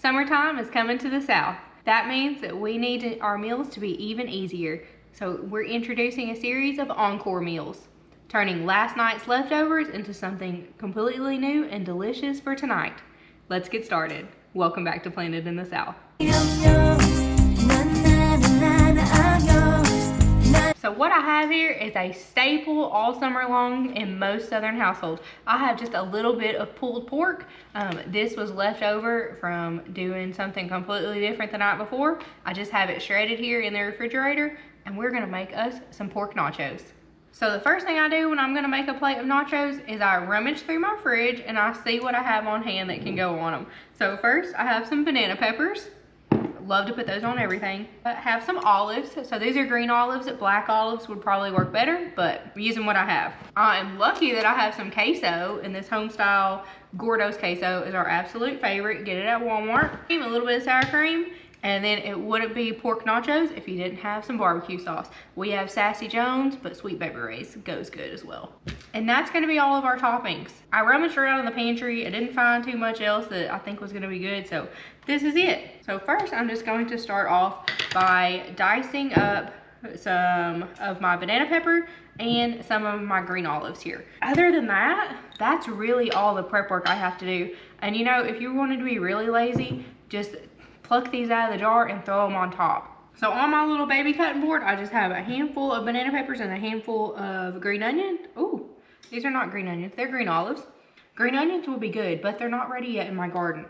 Summertime is coming to the South. That means that we need our meals to be even easier. So we're introducing a series of Encore Meals, turning last night's leftovers into something completely new and delicious for tonight. Let's get started. Welcome back to Planted in the South. So what I have here is a staple all summer long in most Southern households. I have just a little bit of pulled pork. This was left over from doing something completely different the night before. I just have it shredded here in the refrigerator, and we're gonna make us some pork nachos. So the first thing I do when I'm gonna make a plate of nachos is I rummage through my fridge and I see what I have on hand that can go on them. So first I have some banana peppers. Love to put those on everything. I have some olives. So these are green olives. Black olives would probably work better, but I'm using what I have. I am lucky that I have some queso, and this home style Gordo's queso is our absolute favorite. Get it at Walmart. A little bit of sour cream, and then it wouldn't be pork nachos if you didn't have some barbecue sauce. We have Sassy Jones, but Sweet Baby Ray's goes good as well. And that's gonna be all of our toppings. I rummaged around in the pantry. I didn't find too much else that I think was gonna be good, so this is it. So first, I'm just going to start off by dicing up some of my banana pepper and some of my green olives here. Other than that, that's really all the prep work I have to do. And you know, if you wanted to be really lazy, just pluck these out of the jar and throw them on top. So on my little baby cutting board, I just have a handful of banana peppers and a handful of green onion. Ooh, these are not green onions, they're green olives. Green onions will be good, but they're not ready yet in my garden.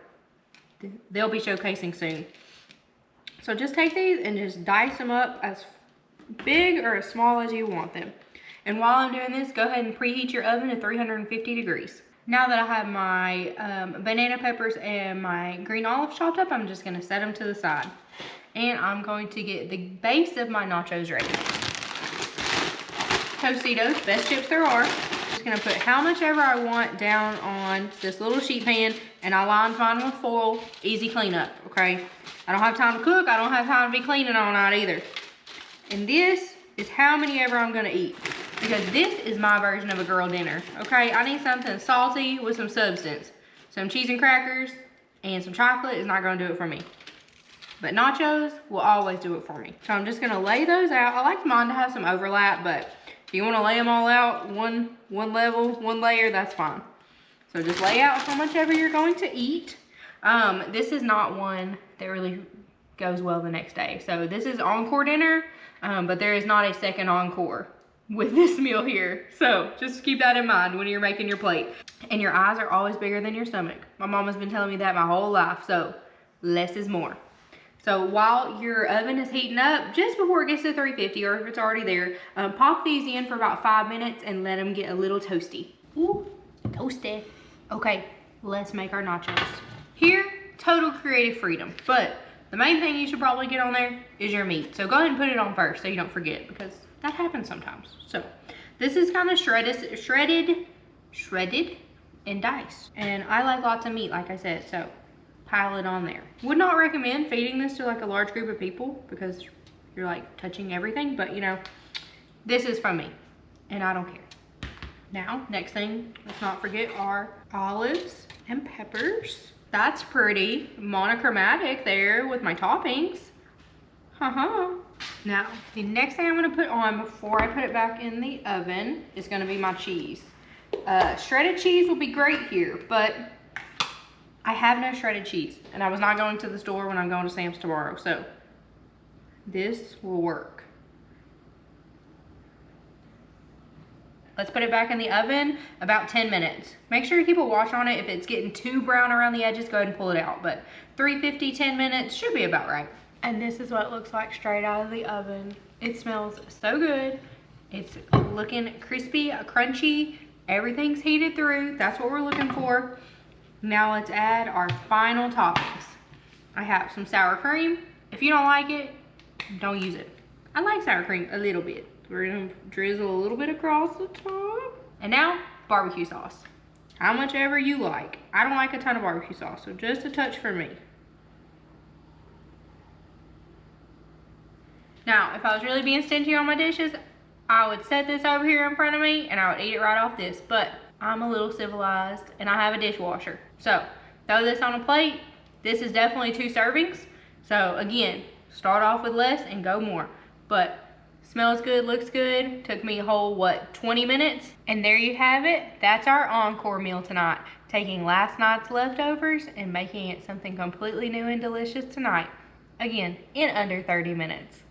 They'll be showcasing soon. So just take these and just dice them up as big or as small as you want them. And while I'm doing this, go ahead and preheat your oven to 350 degrees. Now that I have my banana peppers and my green olives chopped up, I'm just gonna set them to the side. And I'm going to get the base of my nachos ready. Tostitos, best chips there are. Just gonna put how much ever I want down on this little sheet pan, and I line mine with foil. Easy cleanup, okay? I don't have time to cook. I don't have time to be cleaning all night either. And this is how many ever I'm gonna eat, because this is my version of a girl dinner, okay? I need something salty with some substance. Some cheese and crackers and some chocolate is not gonna do it for me. But nachos will always do it for me. So I'm just gonna lay those out. I like mine to have some overlap, but if you wanna lay them all out, one level, one layer, that's fine. So just lay out how much ever you're going to eat. This is not one that really goes well the next day. So this is Encore dinner, but there is not a second Encore with this meal here. So just keep that in mind when you're making your plate. And your eyes are always bigger than your stomach. My mama's been telling me that my whole life, so less is more. So while your oven is heating up, just before it gets to 350, or if it's already there, pop these in for about 5 minutes and let them get a little toasty. Ooh, toasty. Okay, let's make our nachos. Here, total creative freedom, but the main thing you should probably get on there is your meat. So go ahead and put it on first so you don't forget, because that happens sometimes. So this is kind of shredded and diced. And I like lots of meat, like I said, so pile it on there. Would not recommend feeding this to like a large group of people because you're like touching everything, but you know, this is from me and I don't care. Now, next thing, let's not forget our olives and peppers. That's pretty monochromatic there with my toppings. Now, the next thing I'm gonna put on before I put it back in the oven is gonna be my cheese. Shredded cheese will be great here, but I have no shredded cheese, and I was not going to the store when I'm going to Sam's tomorrow, so this will work. Let's put it back in the oven about 10 minutes. Make sure you keep a watch on it. If it's getting too brown around the edges, go ahead and pull it out, but 350, 10 minutes should be about right. And this is what it looks like straight out of the oven. It smells so good. It's looking crispy, crunchy. Everything's heated through. That's what we're looking for. Now let's add our final toppings. I have some sour cream. If you don't like it, don't use it. I like sour cream a little bit. We're gonna drizzle a little bit across the top. And now, barbecue sauce. How much ever you like. I don't like a ton of barbecue sauce, so just a touch for me. Now, if I was really being stingy on my dishes, I would set this over here in front of me and I would eat it right off this, but I'm a little civilized and I have a dishwasher. So throw this on a plate This is definitely 2 servings. So again, start off with less and go more. But smells good, looks good. Took me a whole, what, 20 minutes? And there you have it. That's our encore meal tonight. Taking last night's leftovers and making it something completely new and delicious tonight. Again, in under 30 minutes.